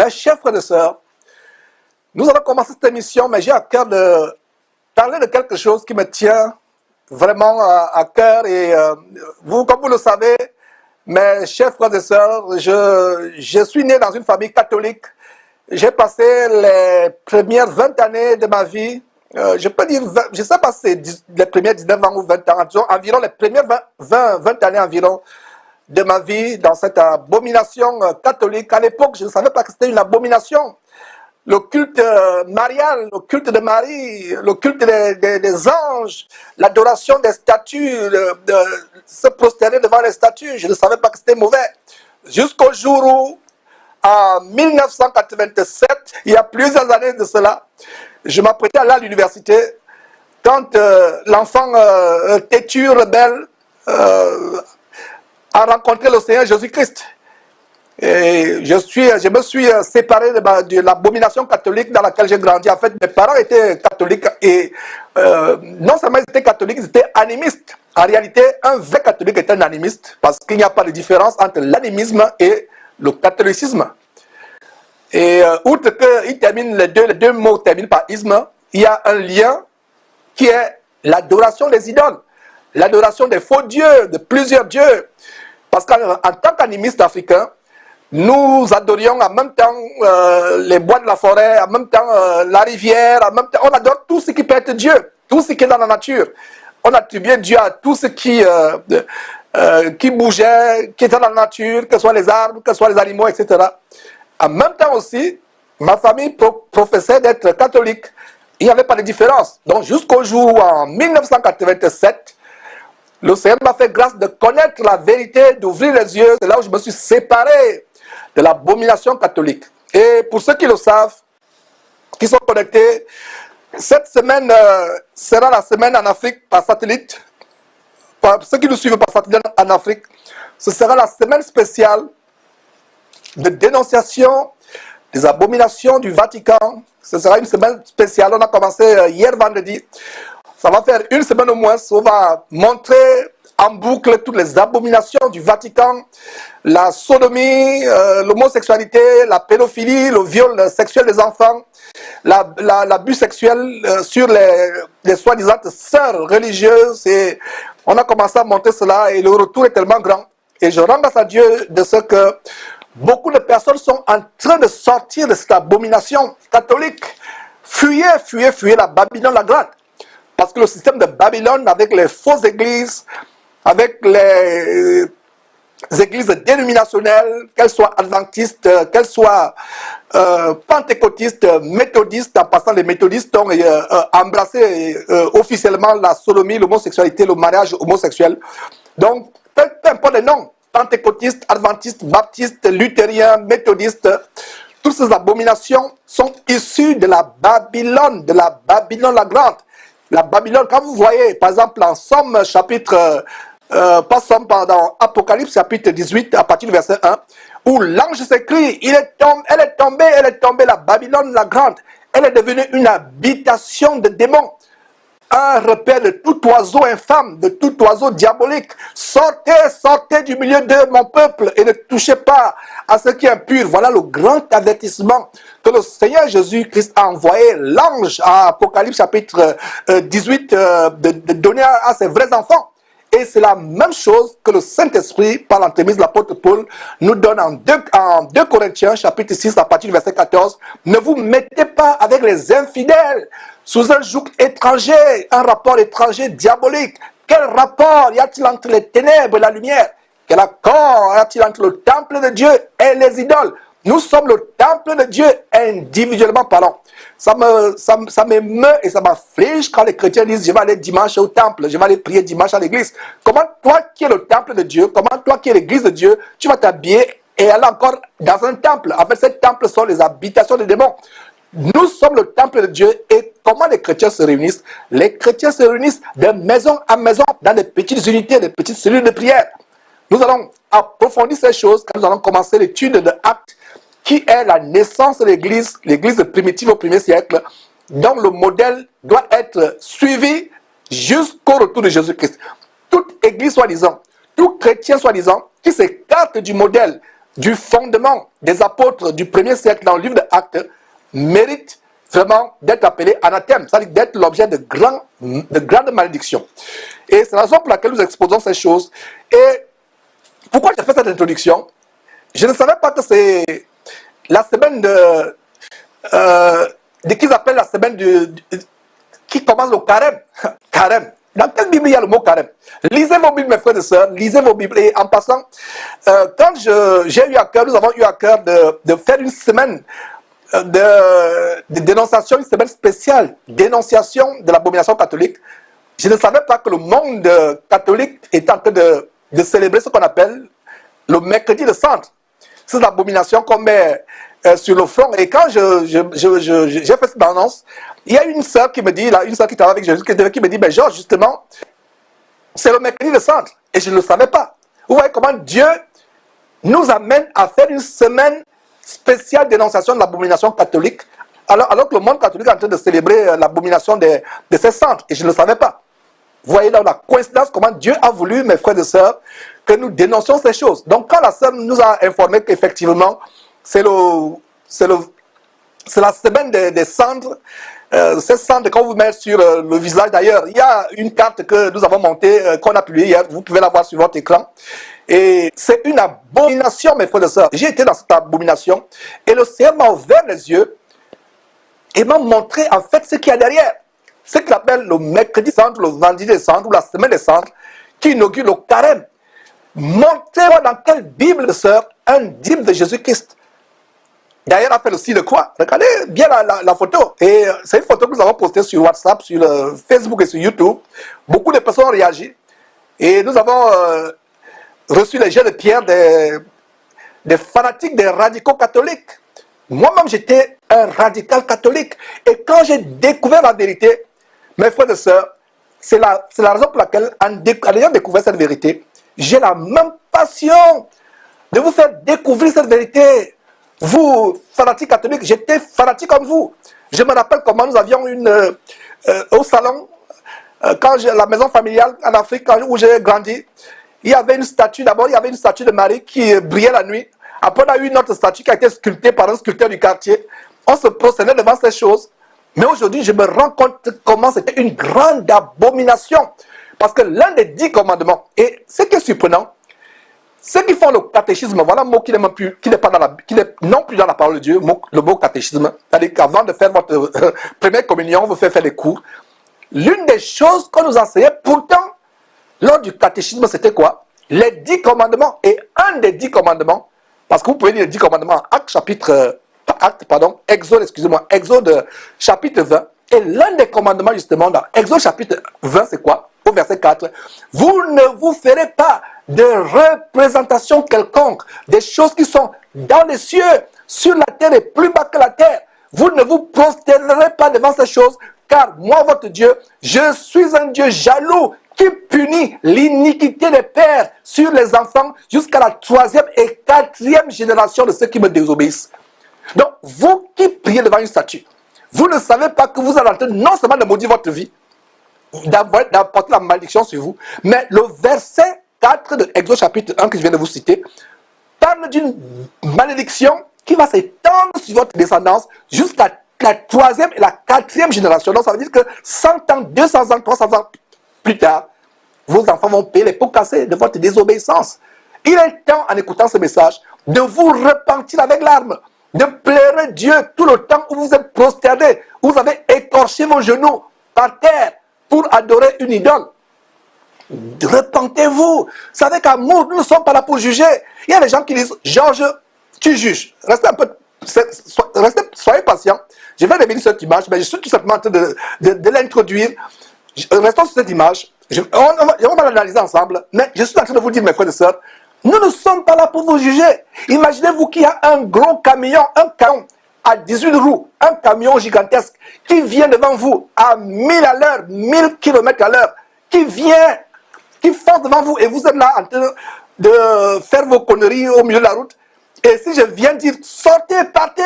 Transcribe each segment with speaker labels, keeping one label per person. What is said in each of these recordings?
Speaker 1: Mes chers frères et sœurs, nous allons commencer cette émission, mais j'ai à cœur de parler de quelque chose qui me tient vraiment à cœur. Et vous, comme vous le savez, mes chers frères et sœurs, je suis né dans une famille catholique. J'ai passé les premières 20 années de ma vie, je peux dire, je ne sais pas si c'est les premières 19 ans ou 20 ans, environ les premières 20 années environ de ma vie dans cette abomination catholique. À l'époque, je ne savais pas que c'était une abomination. Le culte marial, le culte de Marie, le culte des anges, l'adoration des statues, se prosterner devant les statues, je ne savais pas que c'était mauvais. Jusqu'au jour où, en 1987, il y a plusieurs années de cela, je m'apprêtais à aller à l'université quand l'enfant têtu, rebelle, a rencontré le Seigneur Jésus-Christ. Et je me suis séparé de l'abomination catholique dans laquelle j'ai grandi. En fait, mes parents étaient catholiques et non seulement ils étaient catholiques, ils étaient animistes. En réalité, un vrai catholique est un animiste parce qu'il n'y a pas de différence entre l'animisme et le catholicisme. Et outre que les deux mots terminent par isme, il y a un lien qui est l'adoration des idoles, l'adoration des faux dieux, de plusieurs dieux. Parce qu'en tant qu'animistes africains, nous adorions en même temps les bois de la forêt, en même temps la rivière, en même temps, on adore tout ce qui peut être Dieu, tout ce qui est dans la nature. On attribuait Dieu à tout ce qui bougeait, qui était dans la nature, que ce soit les arbres, que ce soit les animaux, etc. En même temps aussi, ma famille professait d'être catholique. Il n'y avait pas de différence. Donc jusqu'au jour où, en 1987, le Seigneur m'a fait grâce de connaître la vérité, d'ouvrir les yeux. C'est là où je me suis séparé de l'abomination catholique. Et pour ceux qui le savent, qui sont connectés, cette semaine sera la semaine en Afrique par satellite. Pour ceux qui nous suivent par satellite en Afrique, ce sera la semaine spéciale de dénonciation des abominations du Vatican. Ce sera une semaine spéciale. On a commencé hier vendredi. Ça va faire une semaine au moins. On va montrer en boucle toutes les abominations du Vatican, la sodomie, l'homosexualité, la pédophilie, le viol sexuel des enfants, l'abus sexuel sur les soi-disant sœurs religieuses. Et on a commencé à montrer cela et le retour est tellement grand. Et je rends grâce à Dieu de ce que beaucoup de personnes sont en train de sortir de cette abomination catholique. Fuyez la Babylone la Grande. Parce que le système de Babylone, avec les fausses églises, avec les églises dénominationnelles, qu'elles soient adventistes, qu'elles soient pentecôtistes, méthodistes, en passant les méthodistes ont embrassé officiellement la sodomie, l'homosexualité, le mariage homosexuel. Donc, peu importe les noms, pentecôtistes, adventistes, baptistes, luthériens, méthodistes, toutes ces abominations sont issues de la Babylone la Grande. La Babylone, quand vous voyez, par exemple, en Somme chapitre, dans Apocalypse chapitre 18, à partir du verset 1, où l'ange s'écrie, elle est tombée, la Babylone la Grande. Elle est devenue une habitation de démons. Un repère de tout oiseau infâme, de tout oiseau diabolique. Sortez du milieu de mon peuple et ne touchez pas à ce qui est impur. Voilà le grand avertissement que le Seigneur Jésus-Christ a envoyé l'ange à Apocalypse chapitre 18 de donner à ses vrais enfants. Et c'est la même chose que le Saint-Esprit, par l'entremise de l'apôtre Paul, nous donne en 2 Corinthiens, chapitre 6, à partir du verset 14. Ne vous mettez pas avec les infidèles sous un joug étranger, un rapport étranger diabolique. Quel rapport y a-t-il entre les ténèbres et la lumière? Quel accord y a-t-il entre le temple de Dieu et les idoles? Nous sommes le temple de Dieu individuellement parlant. Ça m'émeut et ça m'afflige quand les chrétiens disent je vais aller dimanche au temple, je vais aller prier dimanche à l'église. Comment toi qui es le temple de Dieu, comment toi qui es l'église de Dieu, tu vas t'habiller et aller encore dans un temple? En fait, ces temples sont les habitations des démons. Nous sommes le temple de Dieu et comment les chrétiens se réunissent? Les chrétiens se réunissent de maison en maison dans des petites unités, des petites cellules de prière. Nous allons approfondir ces choses quand nous allons commencer l'étude de Actes, qui est la naissance de l'église primitive au 1er siècle, dont le modèle doit être suivi jusqu'au retour de Jésus-Christ. Toute église soi-disant, tout chrétien soi-disant, qui s'écarte du modèle du fondement des apôtres du premier siècle dans le livre des Actes mérite vraiment d'être appelé anathème, c'est-à-dire d'être l'objet de grandes malédictions. Et c'est la raison pour laquelle nous exposons ces choses. Et pourquoi j'ai fait cette introduction? Je ne savais pas que c'est la semaine qu'ils appellent la semaine qui commence le carême. Carême. Dans quelle Bible il y a le mot carême? Lisez vos Bibles, mes frères et sœurs, lisez vos Bibles. Et en passant, quand j'ai eu à cœur, nous avons eu à cœur de faire une semaine de dénonciation, une semaine spéciale, dénonciation de l'abomination catholique. Je ne savais pas que le monde catholique était en train de célébrer ce qu'on appelle le mercredi de Cendres. C'est l'abomination qu'on met sur le front. Et quand j'ai fait cette annonce, il y a une sœur qui me dit, une sœur qui travaille avec Jésus, qui me dit, ben Georges, justement, c'est le mercredi de Cendres. Et je ne le savais pas. Vous voyez comment Dieu nous amène à faire une semaine spéciale dénonciation de l'abomination catholique, alors que le monde catholique est en train de célébrer l'abomination de ces cendres. Et je ne le savais pas. Vous voyez là la coïncidence, comment Dieu a voulu, mes frères et sœurs, que nous dénoncions ces choses. Donc quand la sœur nous a informé qu'effectivement, c'est la semaine des cendres, ces cendres qu'on vous met sur le visage. D'ailleurs, il y a une carte que nous avons montée, qu'on a publiée hier, vous pouvez la voir sur votre écran. Et c'est une abomination, mes frères et sœurs. J'ai été dans cette abomination et le Seigneur m'a ouvert les yeux et m'a montré en fait ce qu'il y a derrière. Ce qu'il appelle le mercredi cendre, le vendredi des cendres ou la semaine des cendres qui inaugure le carême. Montrez-moi dans quelle Bible, sœur, un disciple de Jésus-Christ. D'ailleurs, a fait le signe de croix. Regardez bien la photo. Et c'est une photo que nous avons postée sur WhatsApp, sur Facebook et sur YouTube. Beaucoup de personnes ont réagi. Et nous avons reçu les jets de pierre des fanatiques, des radicaux catholiques. Moi-même, j'étais un radical catholique. Et quand j'ai découvert la vérité, mes frères et sœurs, c'est la raison pour laquelle, en ayant découvert cette vérité, j'ai la même passion de vous faire découvrir cette vérité. Vous, fanatiques catholiques, j'étais fanatique comme vous. Je me rappelle comment nous avions au salon, quand la maison familiale en Afrique, où j'ai grandi, il y avait une statue, d'abord il y avait une statue de Marie qui brillait la nuit. Après on a eu une autre statue qui a été sculptée par un sculpteur du quartier. On se prosternait devant ces choses. Mais aujourd'hui, je me rends compte comment c'était une grande abomination. Parce que l'un des 10 commandements, et ce qui est surprenant, ceux qui font le catéchisme, voilà un mot qui n'est non plus dans la parole de Dieu, le mot catéchisme. C'est-à-dire qu'avant de faire votre première communion, on vous fait faire des cours. L'une des choses qu'on nous enseignait, pourtant, lors du catéchisme, c'était quoi? Les 10 commandements. Et un des 10 commandements, parce que vous pouvez lire les 10 commandements Exode chapitre 20. Et l'un des commandements, justement, dans Exode chapitre 20, c'est quoi? Au verset 4. Vous ne vous ferez pas de représentation quelconque des choses qui sont dans les cieux, sur la terre et plus bas que la terre. Vous ne vous prosternerez pas devant ces choses, car moi, votre Dieu, je suis un Dieu jaloux qui punit l'iniquité des pères sur les enfants jusqu'à la 3e et 4e génération de ceux qui me désobéissent. Donc, vous qui priez devant une statue, vous ne savez pas que vous allez en train non seulement de maudire votre vie, d'apporter la malédiction sur vous, mais le verset 4 de Exode chapitre 1 que je viens de vous citer parle d'une malédiction qui va s'étendre sur votre descendance jusqu'à la 3e et la 4e génération. Donc ça veut dire que 100 ans, 200 ans, 300 ans plus tard, vos enfants vont payer les pots cassés de votre désobéissance. Il est temps, en écoutant ce message, de vous repentir avec larmes, de pleurer Dieu tout le temps où vous êtes prosterné, où vous avez écorché vos genoux par terre pour adorer une idole. Repentez-vous. Vous savez qu'amour, nous ne sommes pas là pour juger. Il y a des gens qui disent, Georges, tu juges. Restez un peu, soyez patient. Je vais revenir sur cette image, mais je suis tout simplement en train de l'introduire. Restons sur cette image. On va l'analyser ensemble, mais je suis en train de vous dire, mes frères et sœurs, nous ne sommes pas là pour vous juger. Imaginez-vous qu'il y a un gros camion, un camion à 18 roues, un camion gigantesque qui vient devant vous à 1000 à l'heure, 1000 km à l'heure, qui fonce devant vous et vous êtes là en train de faire vos conneries au milieu de la route. Et si je viens dire, sortez, partez,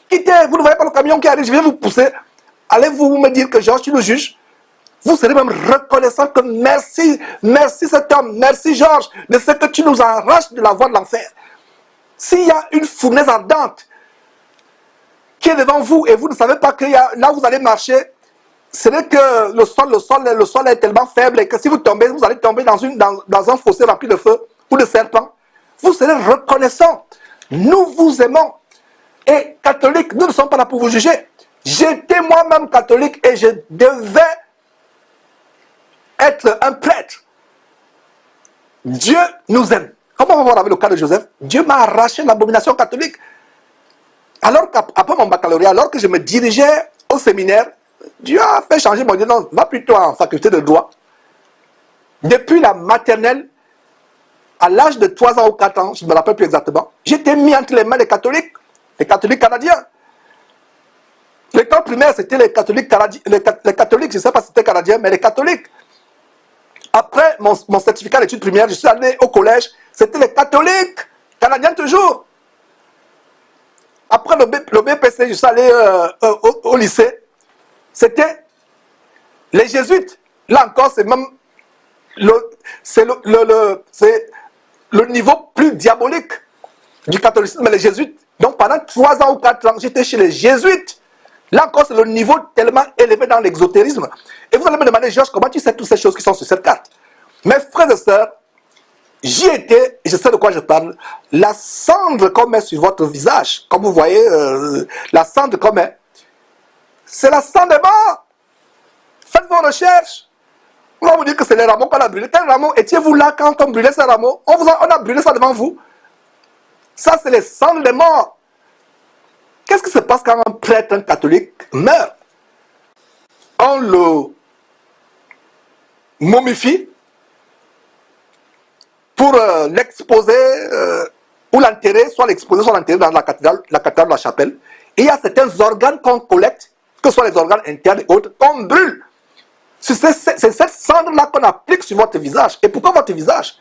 Speaker 1: quittez, vous ne voyez pas le camion qui arrive, je viens vous pousser, allez-vous me dire que Georges, tu le juges? Vous serez même reconnaissant que merci cet homme, merci Georges, de ce que tu nous arraches de la voie de l'enfer. S'il y a une fournaise ardente qui est devant vous et vous ne savez pas que là où vous allez marcher, ce n'est que le sol est tellement faible et que si vous tombez, vous allez tomber dans un fossé rempli de feu ou de serpents. Vous serez reconnaissant. Nous vous aimons. Et catholiques, nous ne sommes pas là pour vous juger. J'étais moi-même catholique et je devais être un prêtre. Dieu nous aime. Comment on va voir avec le cas de Joseph? Dieu m'a arraché l'abomination catholique. Alors qu'après mon baccalauréat, alors que je me dirigeais au séminaire, Dieu a fait changer mon idée. Non, va plutôt en faculté de droit. Depuis la maternelle, à l'âge de 3 ans ou 4 ans, je ne me rappelle plus exactement, j'étais mis entre les mains des catholiques canadiens. L'école primaire, c'était les catholiques canadiens, les catholiques, je ne sais pas si c'était canadien, mais les catholiques. Après mon certificat d'études primaires, je suis allé au collège, c'était les catholiques canadiens toujours. Après le BPC, je suis allé au lycée, c'était les jésuites. Là encore, c'est même le niveau plus diabolique du catholicisme, les jésuites. Donc pendant 3 ans ou 4 ans, j'étais chez les jésuites. Là encore, c'est le niveau tellement élevé dans l'exotérisme. Et vous allez me demander, Georges, comment tu sais toutes ces choses qui sont sur cette carte? Mes frères et sœurs, j'y étais, et je sais de quoi je parle. La cendre qu'on met sur votre visage, comme vous voyez, la cendre qu'on met, c'est la cendre des morts. Faites vos recherches. On va vous dire que c'est les rameaux qu'on a brûlés. Quel rameau étiez-vous là quand on brûlait ces rameaux? On a brûlé ça devant vous. Ça, c'est les cendres des morts. Qu'est-ce qui se passe quand un prêtre, un catholique meurt? On le momifie pour l'exposer ou l'enterrer, soit l'exposer, soit l'enterrer dans la cathédrale de la chapelle. Et il y a certains organes qu'on collecte, que ce soit les organes internes et autres, qu'on brûle. C'est cette cendre-là qu'on applique sur votre visage. Et pourquoi votre visage?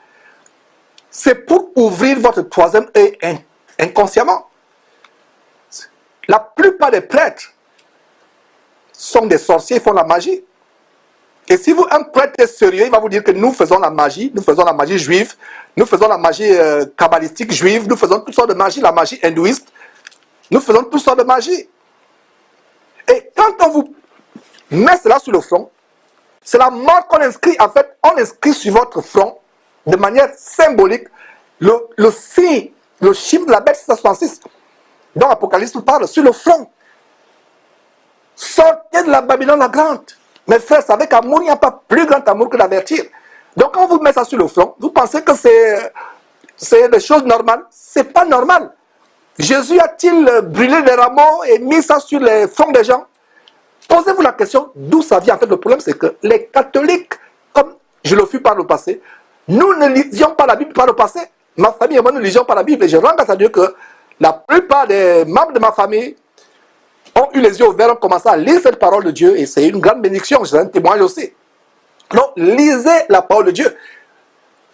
Speaker 1: C'est pour ouvrir votre troisième œil inconsciemment. La plupart des prêtres sont des sorciers, ils font la magie. Et si un prêtre est sérieux, il va vous dire que nous faisons la magie juive, nous faisons la magie kabbalistique juive, nous faisons toutes sortes de magie, la magie hindouiste, nous faisons toutes sortes de magie. Et quand on vous met cela sur le front, c'est la mort qu'on inscrit, en fait, on inscrit sur votre front, de manière symbolique, le signe, le chiffre de la bête 666, dont l'Apocalypse parle, sur le front. Sortez de la Babylone la grande. Mes frères, c'est avec amour, il n'y a pas plus grand amour que d'avertir. Donc quand on vous met ça sur le front, vous pensez que c'est des choses normales. Ce n'est pas normal. Jésus a-t-il brûlé les rameaux et mis ça sur les fronts des gens? Posez-vous la question d'où ça vient. En fait, le problème, c'est que les catholiques, comme je le fus par le passé, nous ne lisions pas la Bible par le passé. Ma famille et moi ne lisions pas la Bible. Et je rends grâce à Dieu que la plupart des membres de ma famille ont eu les yeux ouverts, ont commencé à lire cette parole de Dieu. Et c'est une grande bénédiction. C'est un témoignage aussi. Donc, lisez la parole de Dieu.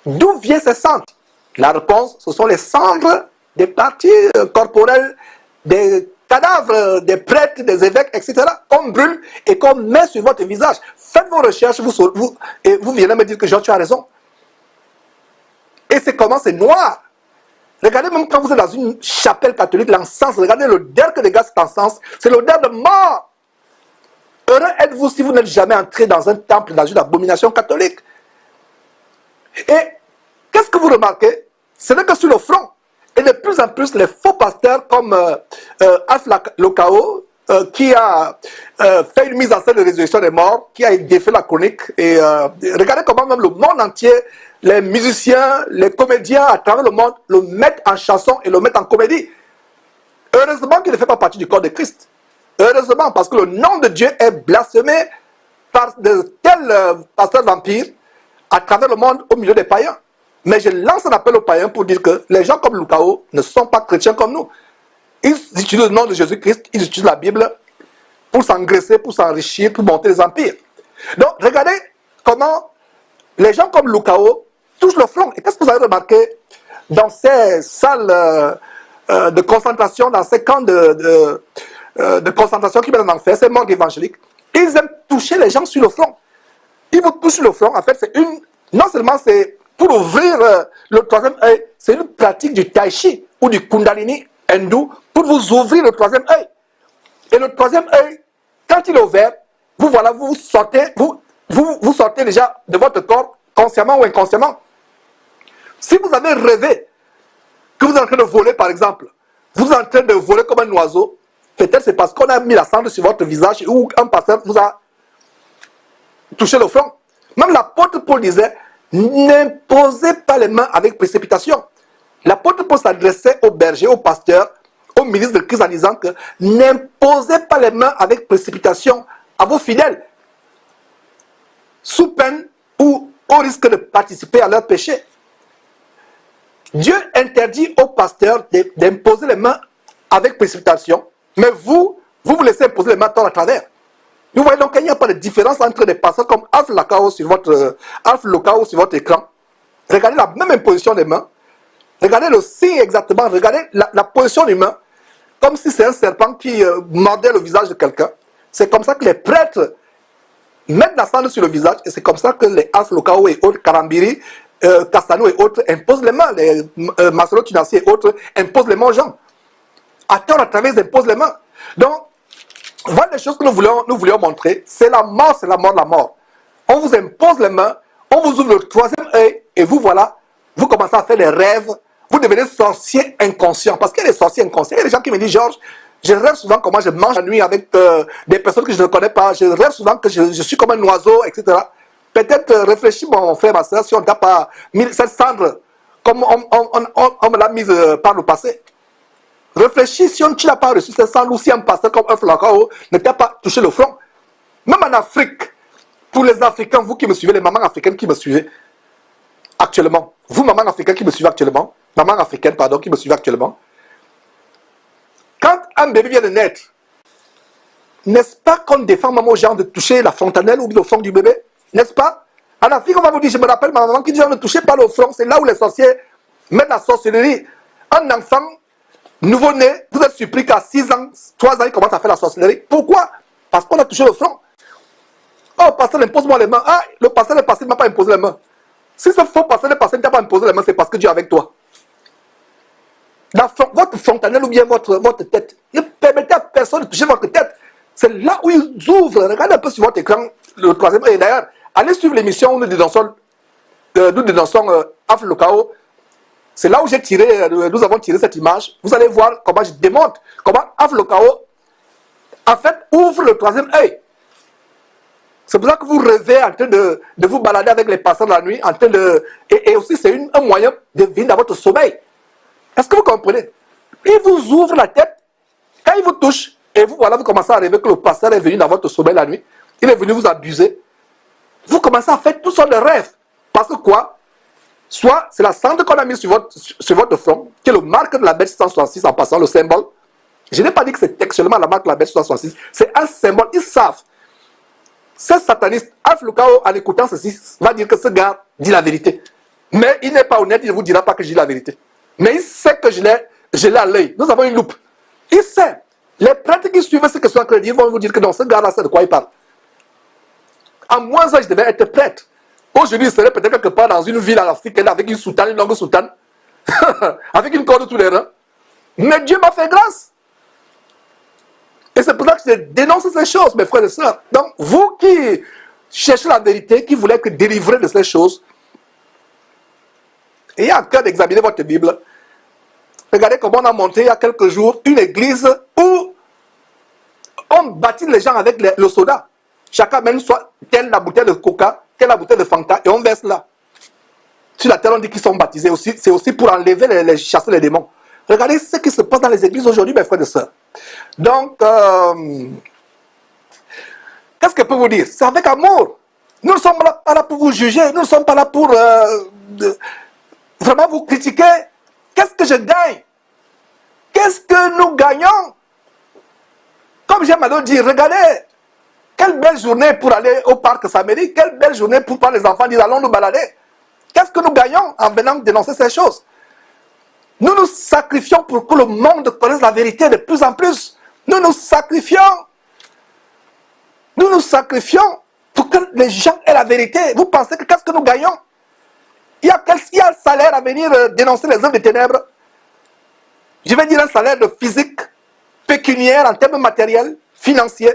Speaker 1: D'où viennent ces cendres? La réponse, ce sont les cendres des parties corporelles, des cadavres des prêtres, des évêques, etc. qu'on brûle et qu'on met sur votre visage. Faites vos recherches, et vous viendrez me dire que Jean, tu as raison. Et c'est comment? C'est noir. Regardez même quand vous êtes dans une chapelle catholique, l'encens, regardez l'odeur que dégage cet encens, c'est l'odeur de mort. Heureux êtes-vous si vous n'êtes jamais entré dans un temple, dans une abomination catholique. Et qu'est-ce que vous remarquez? Ce n'est que sur le front. Et de plus en plus, les faux pasteurs comme Alpha Lokao, qui a fait une mise en scène de résurrection des morts, qui a défait la chronique. Et regardez comment même le monde entier, les musiciens, les comédiens à travers le monde, le mettent en chanson et le mettent en comédie. Heureusement qu'il ne fait pas partie du corps de Christ. Heureusement, parce que le nom de Dieu est blasphémé par de tels pasteurs vampires à travers le monde au milieu des païens. Mais je lance un appel aux païens pour dire que les gens comme Lokao ne sont pas chrétiens comme nous. Ils utilisent le nom de Jésus-Christ, ils utilisent la Bible pour s'engraisser, pour s'enrichir, pour monter les empires. Donc, regardez comment les gens comme Lokao touchent le front. Et qu'est-ce que vous avez remarqué dans ces salles de concentration, dans ces camps de concentration qui viennent en enfer, ces morgues évangéliques? Ils aiment toucher les gens sur le front. Ils vous touchent sur le front. En fait, c'est non seulement c'est pour ouvrir le troisième œil, c'est une pratique du tai chi ou du kundalini hindou pour vous ouvrir le troisième œil. Et le troisième œil, quand il est ouvert, vous voilà, vous sortez, vous sortez déjà de votre corps, consciemment ou inconsciemment. Si vous avez rêvé que vous êtes en train de voler, par exemple, vous êtes en train de voler comme un oiseau, peut-être c'est parce qu'on a mis la cendre sur votre visage ou un pasteur vous a touché le front. Même l'apôtre Paul disait, n'imposez pas les mains avec précipitation. L'apôtre Paul s'adressait aux bergers, aux pasteurs, aux ministres de Christ en disant que n'imposez pas les mains avec précipitation à vos fidèles, sous peine ou au risque de participer à leur péché. Dieu interdit aux pasteurs d'imposer les mains avec précipitation, mais vous laissez imposer les mains à travers. Vous voyez donc qu'il n'y a pas de différence entre des pasteurs comme Alf Lokao sur votre écran. Regardez la même imposition des mains. Regardez le signe exactement. Regardez la position des mains. Comme si c'est un serpent qui mordait le visage de quelqu'un. C'est comme ça que les prêtres mettent la cendre sur le visage. Et c'est comme ça que les Alf Lokao et autres, Karambiri, Castano et autres imposent les mains. Les Marcelo Tunassi et autres imposent les mains aux gens. À tort, à travers, ils imposent les mains. Donc, voilà les choses que nous voulions montrer. C'est la mort, la mort. On vous impose les mains, on vous ouvre le troisième œil, et vous voilà, vous commencez à faire des rêves, vous devenez sorcier inconscient. Parce qu'il y a des sorciers inconscients. Il y a des gens qui me disent, Georges, je rêve souvent comment je mange la nuit avec des personnes que je ne connais pas. Je rêve souvent que je suis comme un oiseau, etc. Peut-être réfléchis, mon frère, ma soeur, si on ne t'a pas mis cette cendre comme on me l'a mise par le passé. Réfléchis si tu n'as pas reçu cette cendre ou si un pasteur comme un flacon ne t'a pas touché le front. Même en Afrique, pour les Africains, vous qui me suivez, les mamans africaines qui me suivez actuellement, vous mamans africaines qui me suivez actuellement, maman africaine, pardon, qui me suivez actuellement, quand un bébé vient de naître, n'est-ce pas qu'on défend maman aux gens de toucher la fontanelle ou le front du bébé? N'est-ce pas? En Afrique, on va vous dire, je me rappelle ma maman qui disait ne touchez pas le front, c'est là où les sorciers mettent la sorcellerie. Un enfant nouveau-né, vous êtes surpris qu'à 6 ans, 3 ans, il commence à faire la sorcellerie. Pourquoi? Parce qu'on a touché le front. Oh, pasteur, impose-moi les mains. Ah, le pasteur est passé, ne m'a pas imposé les mains. Si ce faux pasteur est passé, ne t'a pas imposé les mains, c'est parce que Dieu est avec toi. Votre fontanelle ou bien votre tête, ne permettez à personne de toucher votre tête. C'est là où ils ouvrent. Regardez un peu sur votre écran, le troisième. Et d'ailleurs, allez suivre l'émission où nous dénonçons Alf Lokao. C'est là où nous avons tiré cette image. Vous allez voir comment je démontre comment Alf Lokao, en fait, ouvre le troisième œil. C'est pour ça que vous rêvez en train de vous balader avec les passants la nuit, et aussi c'est un moyen de venir dans votre sommeil. Est-ce que vous comprenez? Il vous ouvre la tête, quand il vous touche, et vous voilà, vous commencez à rêver que le pasteur est venu dans votre sommeil la nuit, il est venu vous abuser. Vous commencez à faire tout sortes de rêves. Parce que quoi? Soit c'est la cendre qu'on a mise sur votre front, qui est le marque de la bête 166 en passant, le symbole. Je n'ai pas dit que c'est textuellement la marque de la bête 166, c'est un symbole, ils savent. Ce sataniste, Alf Lokao, en écoutant ceci, va dire que ce gars dit la vérité. Mais il n'est pas honnête, il ne vous dira pas que je dis la vérité. Mais il sait que je l'ai à l'œil. Nous avons une loupe. Il sait. Les prêtres qui suivent ce que soit crédit vont vous dire que non, ce gars-là, c'est de quoi il parle. À moins ça, je devais être prêtre. Aujourd'hui, il serait peut-être quelque part dans une ville en Afrique, avec une soutane, une longue soutane, avec une corde tous les reins. Mais Dieu m'a fait grâce. Et c'est pour ça que je dénonce ces choses, mes frères et sœurs. Donc, vous qui cherchez la vérité, qui voulez être délivrés de ces choses, ayez à cœur d'examiner votre Bible. Regardez comment on a monté il y a quelques jours une église où on baptise les gens avec le soda. Chacun mène soit telle la bouteille de coca, telle la bouteille de Fanta, et on verse là. Sur la terre, on dit qu'ils sont baptisés aussi. C'est aussi pour enlever chasser les démons. Regardez ce qui se passe dans les églises aujourd'hui, mes frères et sœurs. Donc, qu'est-ce que je peux vous dire? C'est avec amour. Nous ne sommes pas là pour vous juger. Nous ne sommes pas là pour vraiment vous critiquer. Qu'est-ce que je gagne? Qu'est-ce que nous gagnons? Comme j'aime à le dire, regardez, quelle belle journée pour aller au parc Saméry, quelle belle journée pour pas les enfants dire allons nous balader. Qu'est-ce que nous gagnons en venant dénoncer ces choses? Nous nous sacrifions pour que le monde connaisse la vérité de plus en plus. Nous nous sacrifions. Nous nous sacrifions pour que les gens aient la vérité. Vous pensez que qu'est-ce que nous gagnons? il y a un salaire à venir dénoncer les œuvres des ténèbres. Je vais dire un salaire de physique, pécuniaire, en termes matériels, financiers.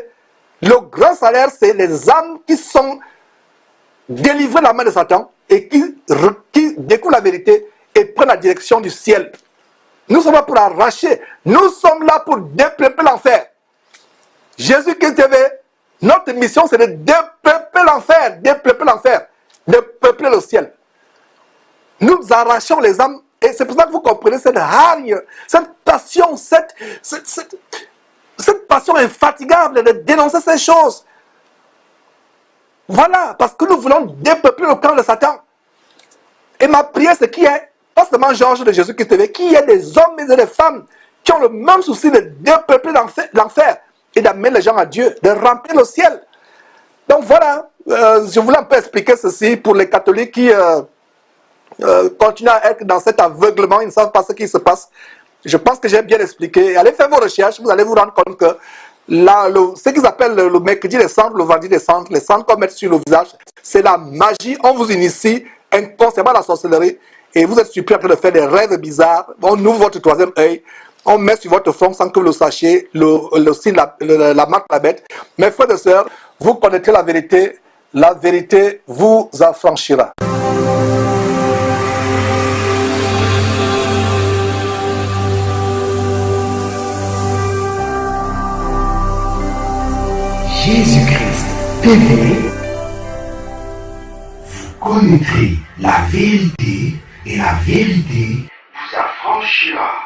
Speaker 1: Le grand salaire, c'est les âmes qui sont délivrées de la main de Satan et qui découvrent la vérité et prennent la direction du ciel. Nous sommes là pour arracher. Nous sommes là pour dépeupler l'enfer. Jésus-Christ avait, notre mission, c'est de dépeupler l'enfer, de peupler le ciel. Nous arrachons les âmes, et c'est pour ça que vous comprenez cette hargne, cette passion, cette passion infatigable de dénoncer ces choses. Voilà, parce que nous voulons dépeupler le camp de Satan. Et ma prière, c'est qu'il y ait, pas seulement Georges de Jésus-Christ, qu'il y ait des hommes et des femmes qui ont le même souci de dépeupler l'enfer et d'amener les gens à Dieu, de remplir le ciel. Donc voilà, je voulais un peu expliquer ceci pour les catholiques qui continuent à être dans cet aveuglement, ils ne savent pas ce qui se passe. Je pense que j'ai bien expliqué. Allez faire vos recherches, vous allez vous rendre compte que ce qu'ils appellent le mercredi des cendres, le vendredi des cendres, les cendres qu'on met sur le visage, c'est la magie. On vous initie inconsciemment à la sorcellerie et vous êtes surpris en train de faire des rêves bizarres. On ouvre votre troisième œil, on met sur votre front sans que vous le sachiez le signe, la marque de la bête. Mes frères et sœurs, vous connaîtrez la vérité vous affranchira.
Speaker 2: Jésus-Christ TV, vous connaîtrez la vérité et la vérité vous affranchira.